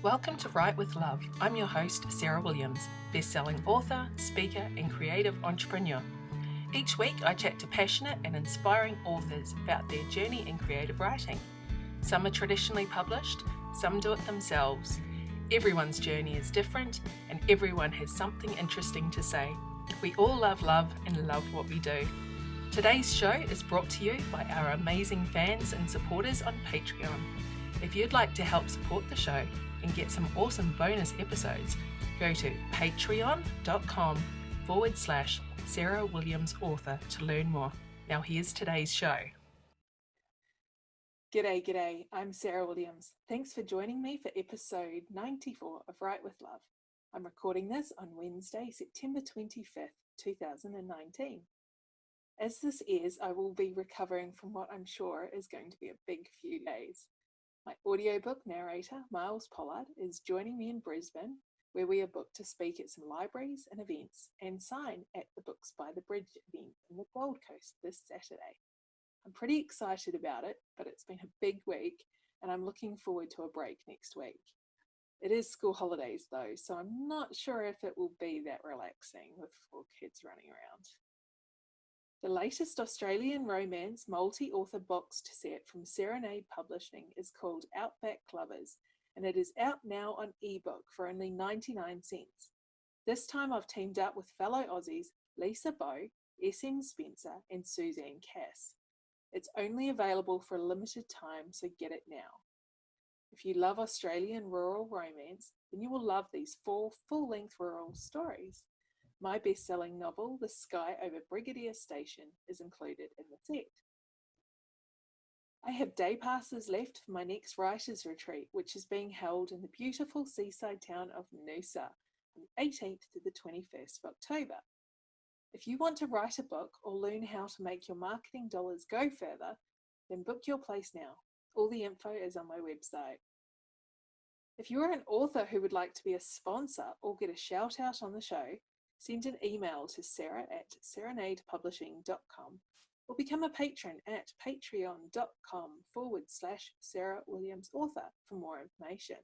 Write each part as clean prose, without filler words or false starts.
Welcome to Write with Love. I'm your host, Sarah Williams, best-selling author, speaker, and creative entrepreneur. Each week, I chat to passionate and inspiring authors about their journey in creative writing. Some are traditionally published, some do it themselves. Everyone's journey is different, and everyone has something interesting to say. We all love love and love what we do. Today's show is brought to you by our amazing fans and supporters on Patreon. If you'd like to help support the show and get some awesome bonus episodes, go to patreon.com/Sarah Williams Author to learn more. Now here's today's show. G'day, I'm Sarah Williams. Thanks for joining me for episode 94 of Write with Love. I'm recording this on Wednesday, September 25th, 2019. As this airs, I will be recovering from what I'm sure is going to be a big few days. My audiobook narrator, Miles Pollard, is joining me in Brisbane, where we are booked to speak at some libraries and events and sign at the Books by the Bridge event in the Gold Coast this Saturday. I'm pretty excited about it, but it's been a big week and I'm looking forward to a break next week. It is school holidays though, so I'm not sure if it will be that relaxing with 4 kids running around. The latest Australian romance multi-author boxed set from Serenade Publishing is called Outback Lovers, and it is out now on ebook for only 99 cents. This time I've teamed up with fellow Aussies Lisa Bow, SM Spencer and Suzanne Cass. It's only available for a limited time, so get it now. If you love Australian rural romance, then you will love these 4 full-length rural stories. My best-selling novel, The Sky Over Brigadier Station, is included in the set. I have day passes left for my next writers' retreat, which is being held in the beautiful seaside town of Noosa from the 18th to the 21st of October. If you want to write a book or learn how to make your marketing dollars go further, then book your place now. All the info is on my website. If you are an author who would like to be a sponsor or get a shout out on the show, send an email to sarah@serenadepublishing.com or become a patron at patreon.com/Sarah Williams Author for more information.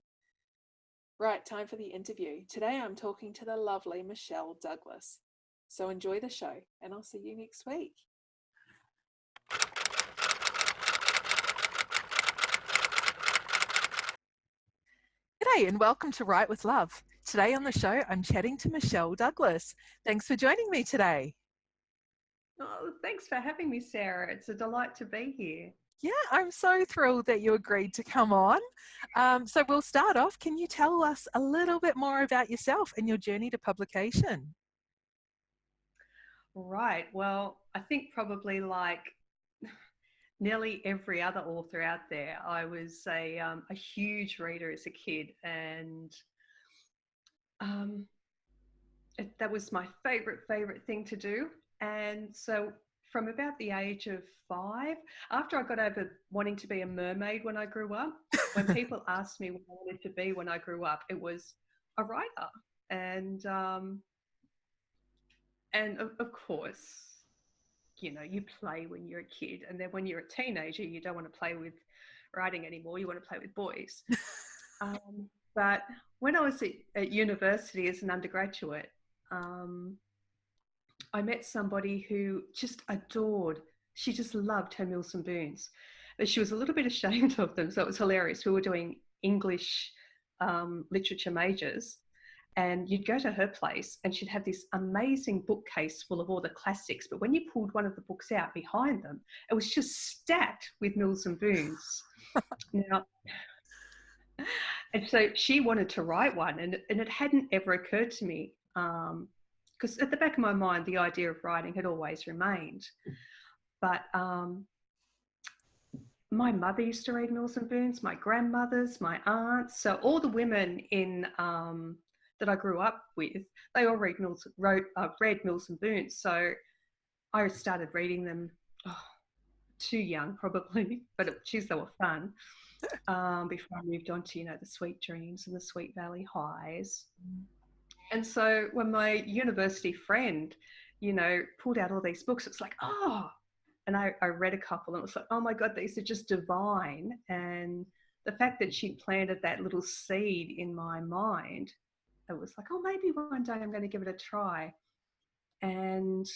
Right, time for the interview. Today I'm talking to the lovely MPhil Douglas. So enjoy the show and I'll see you next week. G'day and welcome to Write with Love. Today on the show, I'm chatting to MPhil Douglas. Thanks for joining me today. Oh, thanks for having me, Sarah. It's a delight to be here. Yeah, I'm so thrilled that you agreed to come on. So we'll start off. Can you tell us a little bit more about yourself and your journey to publication? Right. Well, I think probably like nearly every other author out there, I was a huge reader as a kid, and that was my favorite thing to do. And so from about the age of 5, after I got over wanting to be a mermaid when I grew up, when people asked me what I wanted to be when I grew up, it was a writer. And of course, you know, you play when you're a kid, and then when you're a teenager, you don't want to play with writing anymore. You want to play with boys. But when I was at university as an undergraduate, I met somebody who just adored, she just loved her Mills and Boons. But she was a little bit ashamed of them, so it was hilarious. We were doing English literature majors, and you'd go to her place and she'd have this amazing bookcase full of all the classics. But when you pulled one of the books out behind them, it was just stacked with Mills and Boons. Now, and so she wanted to write one, and it hadn't ever occurred to me, because at the back of my mind, the idea of writing had always remained. But my mother used to read Mills and Boons, my grandmothers, my aunts, so all the women in that I grew up with, they all read Mills and Boons. So I started reading them too young, probably, but geez, they were fun. Before I moved on to, you know, the Sweet Dreams and the Sweet Valley Highs. And so when my university friend, you know, pulled out all these books, it was like, oh, and I read a couple and it was like, oh my God, these are just divine. And the fact that she planted that little seed in my mind, it was like, oh, maybe one day I'm going to give it a try. And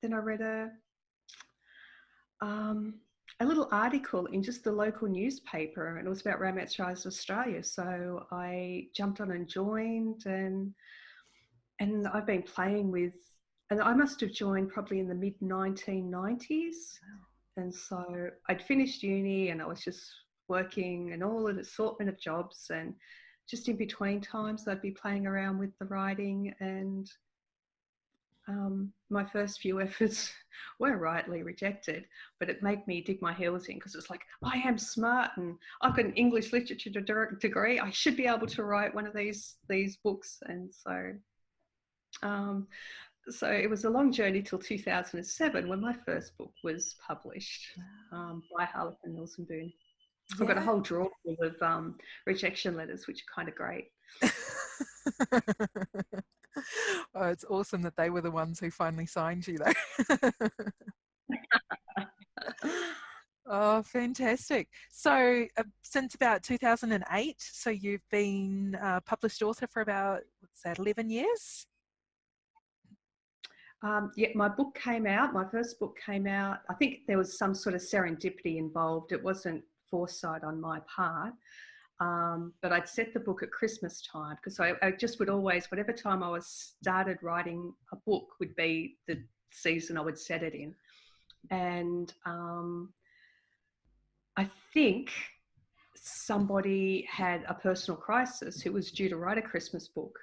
then I read a little article in just the local newspaper, and it was about Romance Rise Australia. So I jumped on and joined, and I've been playing with, and I must have joined probably in the mid 1990s. And so I'd finished uni and I was just working and all an assortment of jobs, and just in between times I'd be playing around with the writing. And my first few efforts were rightly rejected, but it made me dig my heels in, because it's like, I am smart and I've got an English literature degree. I should be able to write one of these books. And so it was a long journey till 2007 when my first book was published by Harlequin Nielsen Boone. I've got a whole drawer full of rejection letters, which are kind of great. Oh, it's awesome that they were the ones who finally signed you, though. Oh, fantastic. So since about 2008, so you've been a published author for about, what's that, 11 years? Yeah, my first book came out, I think there was some sort of serendipity involved. It wasn't foresight on my part. But I'd set the book at Christmas time, because I just would always, whatever time I was started writing a book would be the season I would set it in. And I think somebody had a personal crisis who was due to write a Christmas book,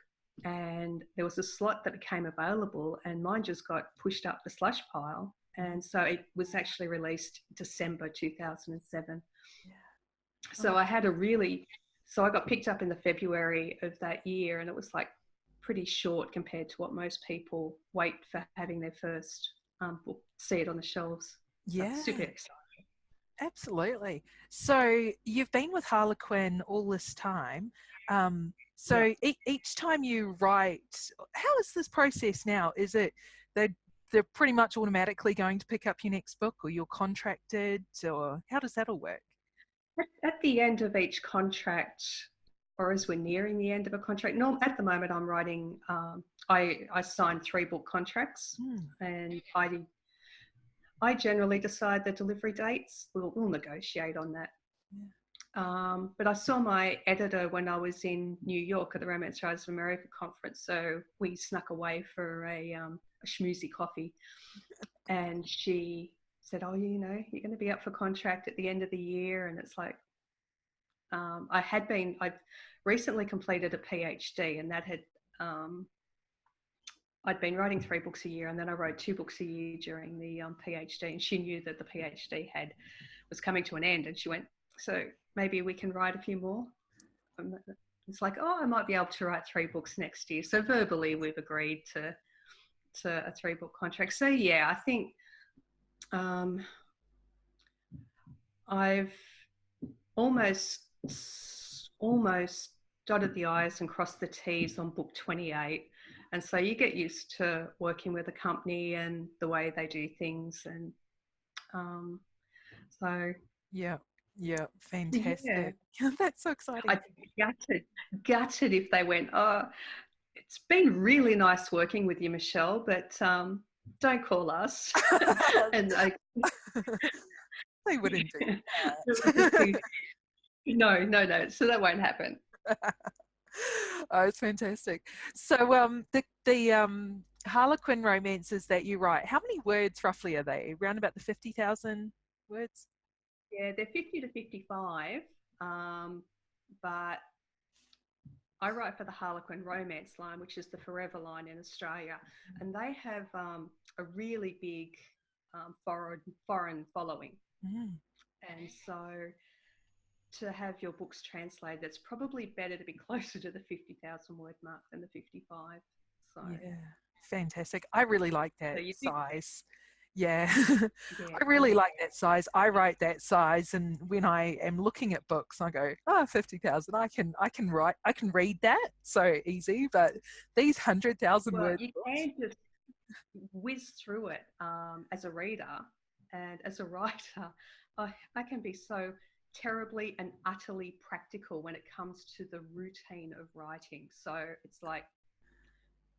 and there was a slot that became available, and mine just got pushed up the slush pile. And so it was actually released December 2007. Yeah. So I had so I got picked up in the February of that year, and it was like pretty short compared to what most people wait for having their first book, see it on the shelves. Yeah. So super exciting. Absolutely. So you've been with Harlequin all this time. Each time you write, how is this process now? Is it they're pretty much automatically going to pick up your next book, or you're contracted, or how does that all work? At the end of each contract, or as we're nearing the end of a contract, at the moment I'm writing, I signed 3 book contracts, and I generally decide the delivery dates. We'll negotiate on that. Yeah. But I saw my editor when I was in New York at the Romance Rise of America conference, so we snuck away for a schmoozy coffee, and she said, oh, you're going to be up for contract at the end of the year. And it's like, I'd recently completed a PhD, and that had, I'd been writing 3 books a year, and then I wrote 2 books a year during the PhD, and she knew that the PhD was coming to an end, and she went, so maybe we can write a few more. It's like, oh, I might be able to write 3 books next year. So verbally we've agreed to a 3-book contract. So yeah, I think I've almost dotted the I's and crossed the T's on book 28. And so you get used to working with a company and the way they do things. And so... Yeah, fantastic. Yeah. That's so exciting. I'd be gutted if they went, oh, it's been really nice working with you, Michelle, but don't call us. And they wouldn't do that. No. So that won't happen. Oh, it's fantastic. So the Harlequin romances that you write, how many words roughly are they? Around about the 50,000 words? Yeah, they're 50 to 55, but I write for the Harlequin romance line, which is the forever line in Australia, and they have a really big foreign following. And so to have your books translated, it's probably better to be closer to the 50,000 word mark than the 55. So yeah, fantastic. I really like that size. Yeah. Yeah. I really like that size. I write that size, and when I am looking at books, I go, 50,000. I can read that so easy, but these 100,000 words. You can just whiz through it as a reader, and as a writer, I can be so terribly and utterly practical when it comes to the routine of writing. So it's like,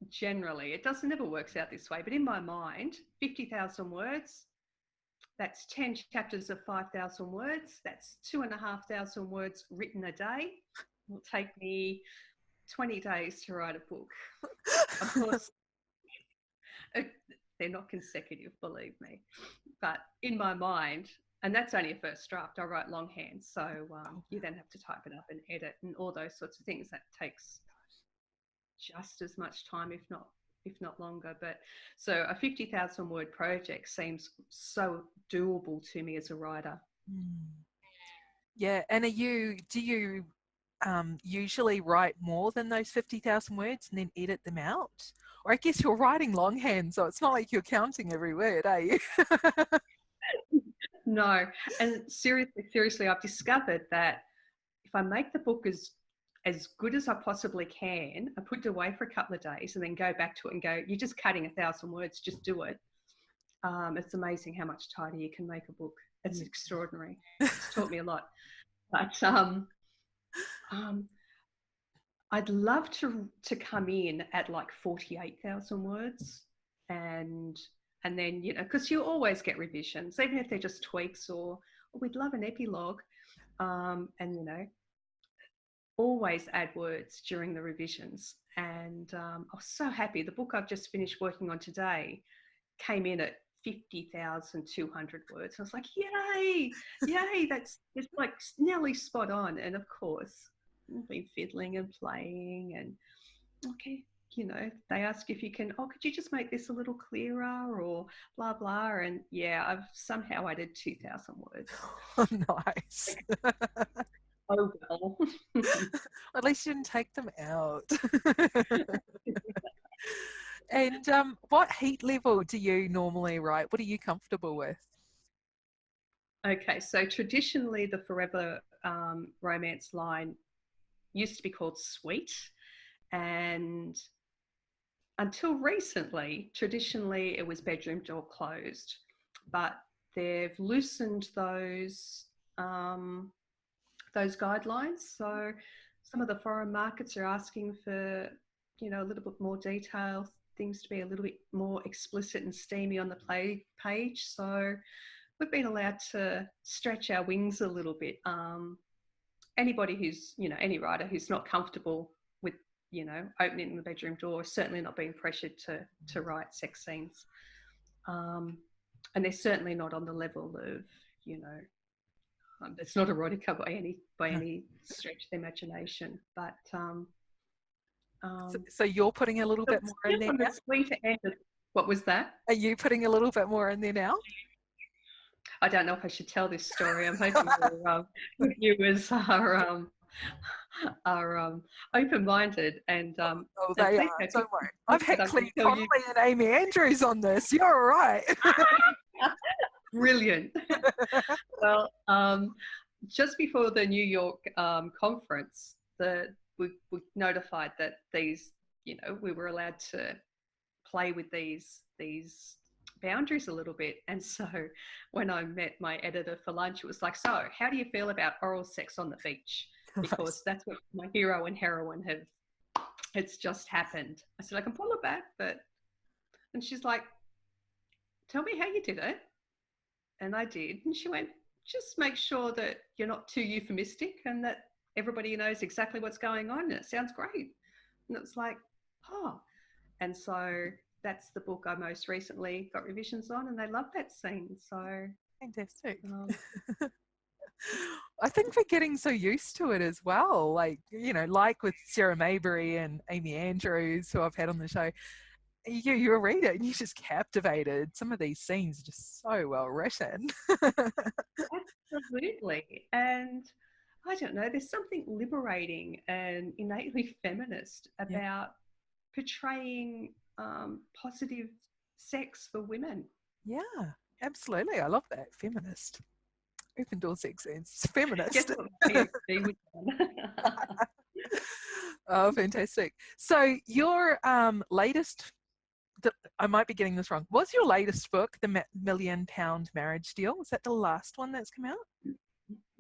generally, it never works out this way, but in my mind, 50,000 words, that's 10 chapters of 5,000 words. That's 2,500 words written a day. It will take me 20 days to write a book. Of course, they're not consecutive, believe me. But in my mind, and that's only a first draft, I write longhand. So you then have to type it up and edit and all those sorts of things. That takes just as much time, if not longer. But so a 50,000 word project seems so doable to me as a writer. Yeah, and do you usually write more than those 50,000 words and then edit them out? Or I guess you're writing longhand, so it's not like you're counting every word, are you? No, and seriously, I've discovered that if I make the book as good as I possibly can, I put it away for a couple of days and then go back to it and go, you're just cutting 1,000 words, just do it. It's amazing how much tighter you can make a book. It's extraordinary. It's taught me a lot. But I'd love to come in at like 48,000 words and then, you know, because you always get revisions, even if they're just tweaks or we'd love an epilogue, and, you know, always add words during the revisions. And I was so happy. The book I've just finished working on today came in at 50,200 words. I was like, yay, that's like nearly spot on. And of course, I've been fiddling and playing and, okay, you know, they ask if you can, could you just make this a little clearer or blah, blah. And yeah, I've somehow added 2,000 words. Oh, nice. Oh, well. At least you didn't take them out. And what heat level do you normally write? What are you comfortable with? Okay, so traditionally the forever romance line used to be called Sweet, and until recently, traditionally it was bedroom door closed, but they've loosened those guidelines. So some of the foreign markets are asking for, you know, a little bit more detail, things to be a little bit more explicit and steamy on the page. So we've been allowed to stretch our wings a little bit. Anybody who's, you know, any writer who's not comfortable with, you know, opening the bedroom door is certainly not being pressured to write sex scenes. And they're certainly not on the level of, you know, it's not erotica by any stretch of the imagination. But so you're putting a little bit more in there on now? the sweeter end of, what was that? Are you putting a little bit more in there now? I don't know if I should tell this story. I'm hoping your viewers are open-minded and they are. Don't worry. I've had Claire Connolly and Amy Andrews on this. You're all right. Brilliant. Well, just before the New York conference, we notified that these, you know, we were allowed to play with these boundaries a little bit. And so when I met my editor for lunch, it was like, so how do you feel about oral sex on the beach? Because that's what my hero and heroine it's just happened. I said, I can pull it back, and she's like, tell me how you did it. And I did. And she went, just make sure that you're not too euphemistic and that everybody knows exactly what's going on. And it sounds great. And it was like, and so that's the book I most recently got revisions on, and they love that scene. So fantastic. I think we're getting so used to it as well. Like, you know, like with Sarah Maybury and Amy Andrews, who I've had on the show, you read it and you're just captivated. Some of these scenes are just so well written. Absolutely. And I don't know, there's something liberating and innately feminist about portraying positive sex for women. Yeah, absolutely. I love that. Feminist. Open door sex scenes. Feminist. Oh, fantastic. So your latest, I might be getting this wrong, was your latest book, The £1 Million Marriage Deal? Was that the last one that's come out?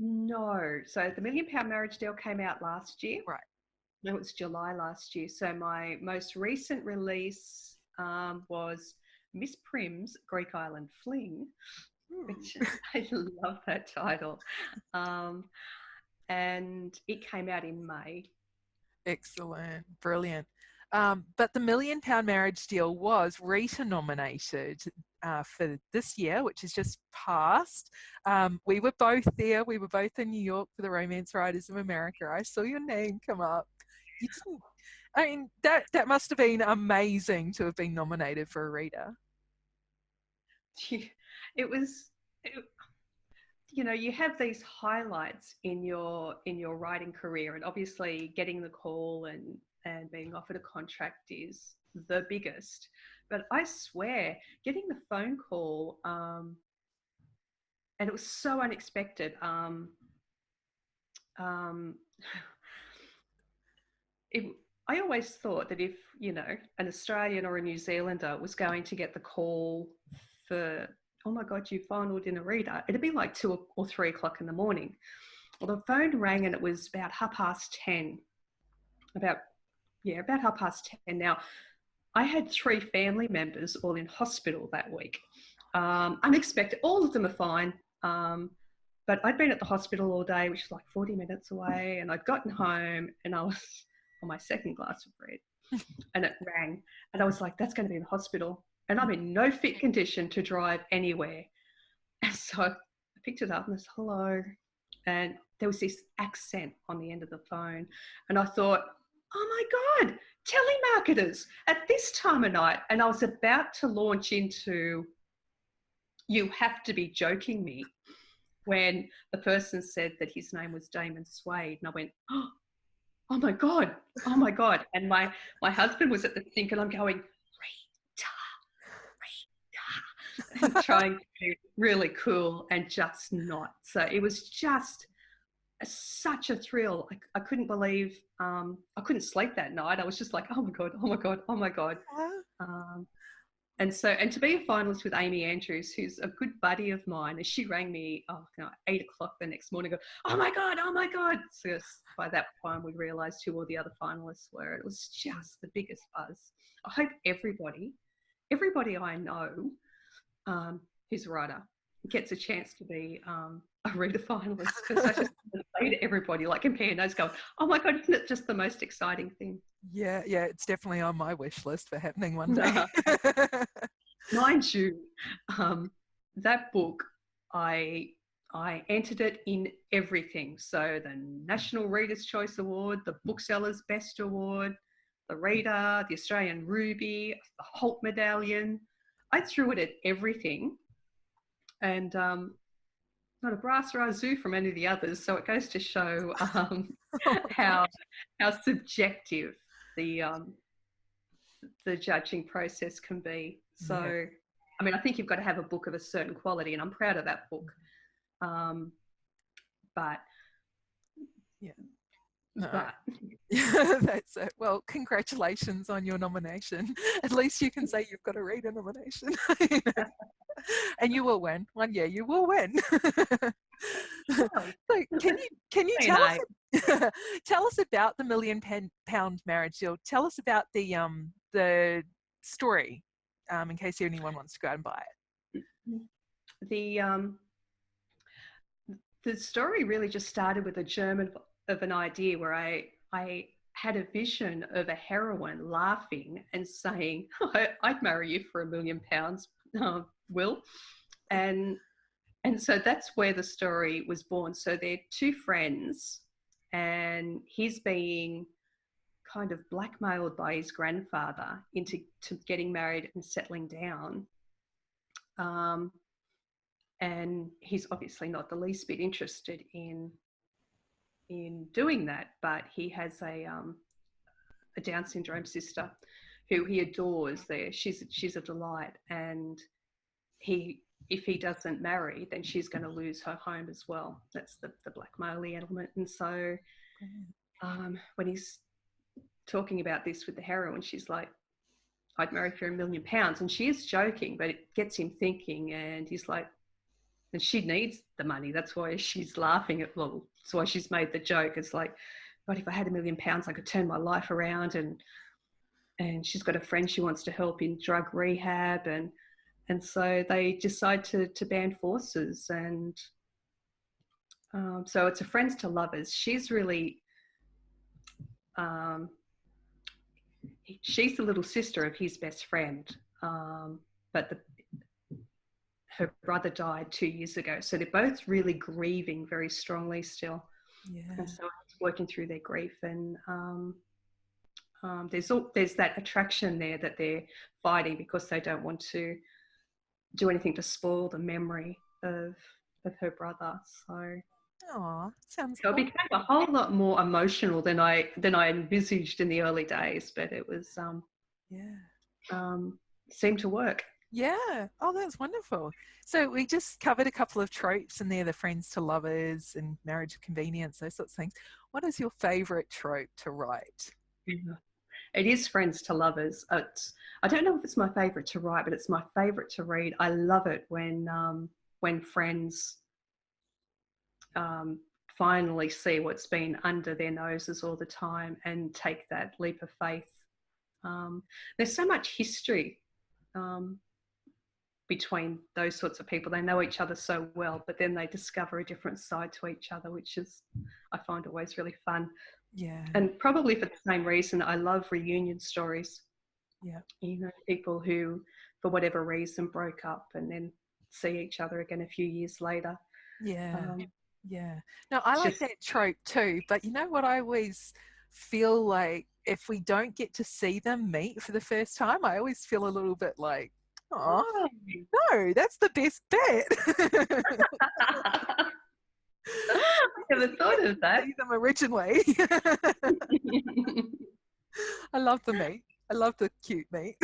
No. So the £1 Million Marriage Deal came out last year. Right. No, it was July last year. So my most recent release was Miss Prim's Greek Island Fling, which I love that title. And it came out in May. Excellent. Brilliant. But the £1 Million Marriage Deal was RITA nominated for this year, which is just passed. We were both there. We were both in New York for the Romance Writers of America. I saw your name come up. You didn't. I mean, that must have been amazing to have been nominated for a RITA. It was. You know, you have these highlights in your writing career, and obviously getting the call and being offered a contract is the biggest. But I swear, getting the phone call, and it was so unexpected. I always thought that if, you know, an Australian or a New Zealander was going to get the call for, oh my God, you finaled in a RITA, it'd be like 2 or 3 o'clock in the morning. Well, the phone rang and it was about 10:30. About 10:30. Now, I had 3 family members all in hospital that week. Unexpected. All of them are fine. But I'd been at the hospital all day, which is like 40 minutes away, and I'd gotten home and I was on my second glass of red and it rang. And I was like, that's going to be in the hospital. And I'm in no fit condition to drive anywhere. And so I picked it up and I said, hello. And there was this accent on the end of the phone. And I thought, oh my God, telemarketers at this time of night. And I was about to launch into, you have to be joking me, when the person said that his name was Damon Swade. And I went, oh my God. And my husband was at the sink and I'm going, Rita. And trying to be really cool and just not. So it was just such a thrill. I couldn't believe, I couldn't sleep that night. I was just like, oh my God. And to be a finalist with Amy Andrews, who's a good buddy of mine, and she rang me 8 o'clock the next morning, oh my God. So by that time we realised who all the other finalists were. It was just the biggest buzz. I hope everybody I know who's a writer gets a chance to be a RITA finalist, because I just say to everybody, like compare notes, going, oh my God, isn't it just the most exciting thing? Yeah, it's definitely on my wish list for happening one day. Mind you, that book, I entered it in everything. So the National Reader's Choice Award, the Bookseller's Best Award, the RITA, the Australian Ruby, the Holt Medallion. I threw it at everything, and not a brass or a zoo from any of the others. So it goes to show how subjective the judging process can be. So, yeah. I mean, I think you've got to have a book of a certain quality, and I'm proud of that book. But yeah. No. That's it. Well, congratulations on your nomination. At least you can say you've got a RITA nomination. And you will win. One year you will win. So can you tell us about the £1 Million Marriage Deal? Tell us about the story, in case anyone wants to go out and buy it. The story really just started with a germ of an idea where I had a vision of a heroine laughing and saying, I'd marry you for £1 million, Will. And so that's where the story was born. So they're 2 friends, and he's being kind of blackmailed by his grandfather into getting married and settling down. And he's obviously not the least bit interested in doing that, but he has a Down syndrome sister who he adores there. She's a delight, and if he doesn't marry, then she's going to lose her home as well. That's the blackmailing element. And so when he's talking about this with the heroine, she's like, I'd marry for £1 million. And she is joking, but it gets him thinking, and he's like, and she needs the money. That's why she's laughing at, well, that's why she's made the joke. It's like, but if I had £1 million, I could turn my life around. And she's got a friend she wants to help in drug rehab, and so they decide to band forces. And so it's a friends to lovers. She's really, she's the little sister of his best friend, but her brother died 2 years ago, so they're both really grieving very strongly still. Yeah. And so it's working through their grief, and there's that attraction there that they're fighting because they don't want to do anything to spoil the memory of her brother. So sounds it cool. became a whole lot more emotional than I envisaged in the early days, but it was seemed to work. Yeah. Oh, that's wonderful. So we just covered a couple of tropes in there, the friends to lovers and marriage of convenience, those sorts of things. What is your favourite trope to write? Yeah. It is friends to lovers. I don't know if it's my favourite to write, but it's my favourite to read. I love it when friends finally see what's been under their noses all the time and take that leap of faith. There's so much history between those sorts of people. They know each other so well, but then they discover a different side to each other, which is, I find, always really fun. Yeah. And probably for the same reason, I love reunion stories. Yeah. You know, people who, for whatever reason, broke up and then see each other again a few years later. Yeah. No, I like that trope too. But you know what? I always feel like if we don't get to see them meet for the first time, I always feel a little bit like, oh, no, that's the best bit. I never thought of that. See them originally. I love the meat. I love the cute meat.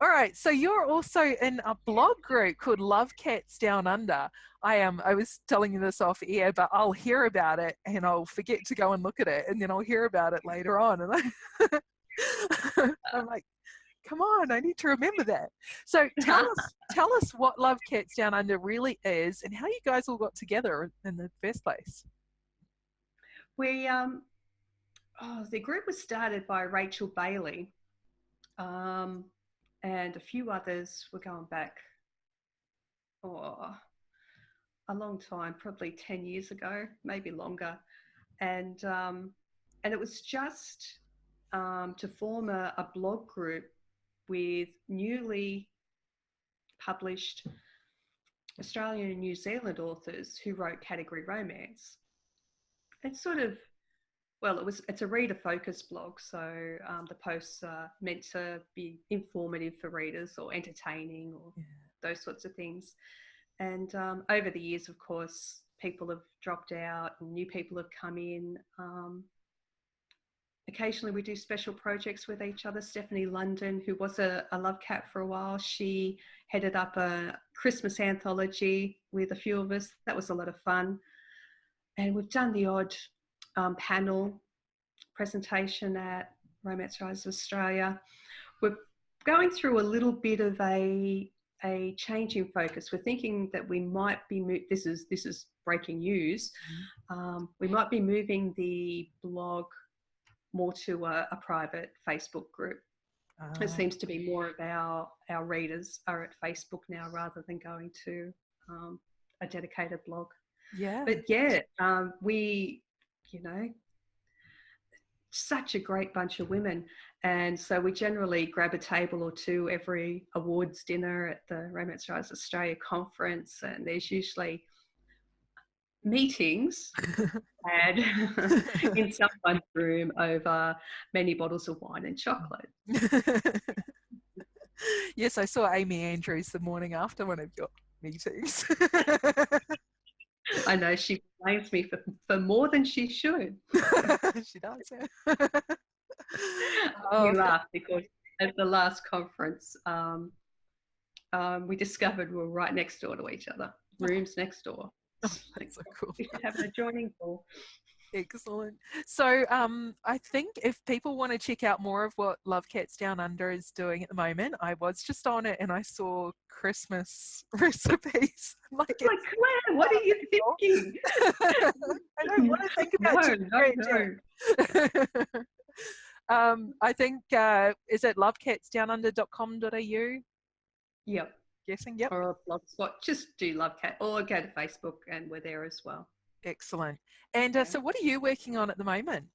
All right, so you're also in a blog group called Love Cats Down Under. I was telling you this off air, but I'll hear about it and I'll forget to go and look at it, and then I'll hear about it later on, and I'm like, come on, I need to remember that. So tell us what Love Cats Down Under really is and how you guys all got together in the first place. We the group was started by Rachel Bailey, and a few others. Were going back a long time, probably 10 years ago, maybe longer, and it was just to form a blog group with newly published Australian and New Zealand authors who wrote category romance. It's sort of, well, it's a reader focused blog, so the posts are meant to be informative for readers or entertaining or those sorts of things. And over the years, of course, people have dropped out and new people have come in. Occasionally we do special projects with each other. Stephanie London, who was a love cat for a while, she headed up a Christmas anthology with a few of us. That was a lot of fun. And we've done the odd panel presentation at Romance Rise Australia. We're going through a little bit of a change in focus. We're thinking that we might be, this is breaking news, we might be moving the blog more to a private Facebook group. It seems to be more of our readers are at Facebook now rather than going to a dedicated blog. Yeah. But we, such a great bunch of women. And so we generally grab a table or two every awards dinner at the Romance Rise Australia conference, and there's usually meetings and in someone's room over many bottles of wine and chocolate. Yes, I saw Amy Andrews the morning after one of your meetings. I know she blames me for more than she should. She does, We laugh because at the last conference, we discovered we were right next door to each other, rooms next door. Oh, that's so cool. We should have an adjoining hall. Excellent. So I think if people want to check out more of what Love Cats Down Under is doing at the moment, I was just on it and I saw Christmas recipes. Like, Like, Claire, what are you thinking? I don't want to think about No. I think, is it lovecatsdownunder.com.au? Yep. Guessing, yep. Or a blogspot. Just do Love Cat or go to Facebook and we're there as well. Excellent. And Yeah. so what are you working on at the moment?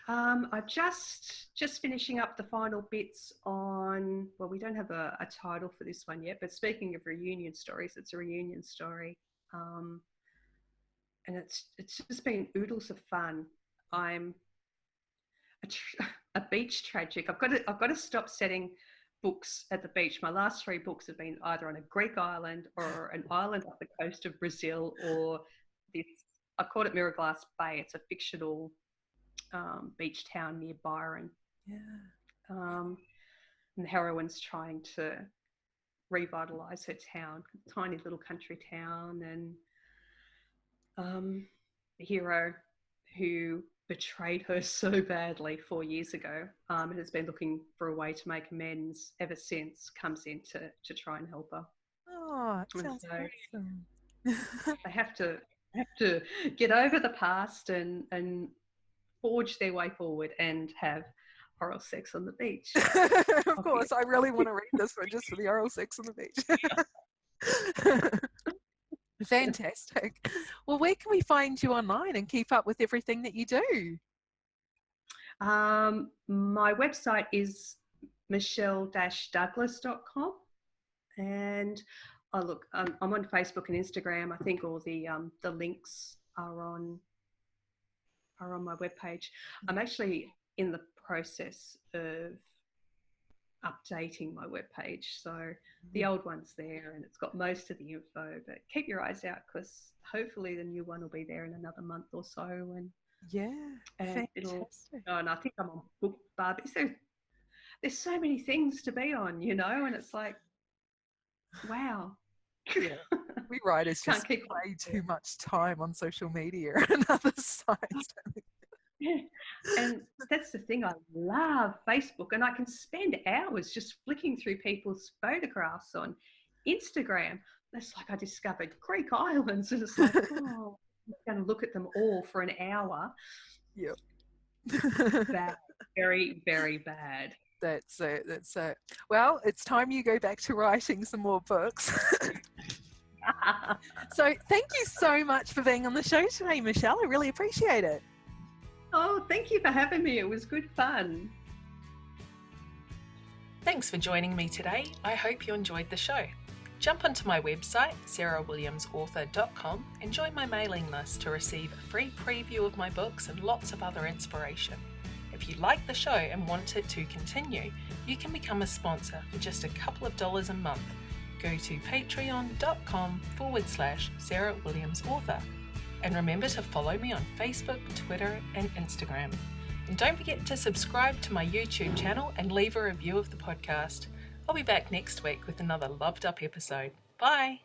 I'm just finishing up the final bits on, well, we don't have a title for this one yet, but speaking of reunion stories, it's a reunion story. And it's just been oodles of fun. I'm a beach tragic. I've got to stop setting books at the beach. My last 3 books have been either on a Greek island or an island off the coast of Brazil, or this, I called it Mirror Glass Bay. It's a fictional beach town near Byron. Yeah. And the heroine's trying to revitalise her town, tiny little country town, and the hero who betrayed her so badly 4 years ago and has been looking for a way to make amends ever since, comes in to try and help her. Oh, it sounds awesome. They have to get over the past and forge their way forward and have oral sex on the beach. Of course, I really want to read this one just for the oral sex on the beach. Fantastic. Well, where can we find you online and keep up with everything that you do? My website is michelle-douglas.com, and I'm on Facebook and Instagram. I think all the links are on my webpage. I'm actually in the process of updating my webpage, so the old one's there and it's got most of the info, but keep your eyes out because hopefully the new one will be there in another month or so. And fantastic. And I think I'm on BookBub. There's so many things to be on, and it's like, wow. Yeah, we writers just keep way too much time on social media and other sites. Yeah. And that's the thing, I love Facebook, and I can spend hours just flicking through people's photographs on Instagram. That's like I discovered Greek islands, and it's like, oh, I'm going to look at them all for an hour. Yep. Bad. Very, very bad. That's it. Well, it's time you go back to writing some more books. So thank you so much for being on the show today, Michelle. I really appreciate it. Oh, thank you for having me. It was good fun. Thanks for joining me today. I hope you enjoyed the show. Jump onto my website, sarahwilliamsauthor.com, and join my mailing list to receive a free preview of my books and lots of other inspiration. If you like the show and want it to continue, you can become a sponsor for just a couple of dollars a month. Go to patreon.com/sarahwilliamsauthor. And remember to follow me on Facebook, Twitter, and Instagram. And don't forget to subscribe to my YouTube channel and leave a review of the podcast. I'll be back next week with another loved up episode. Bye!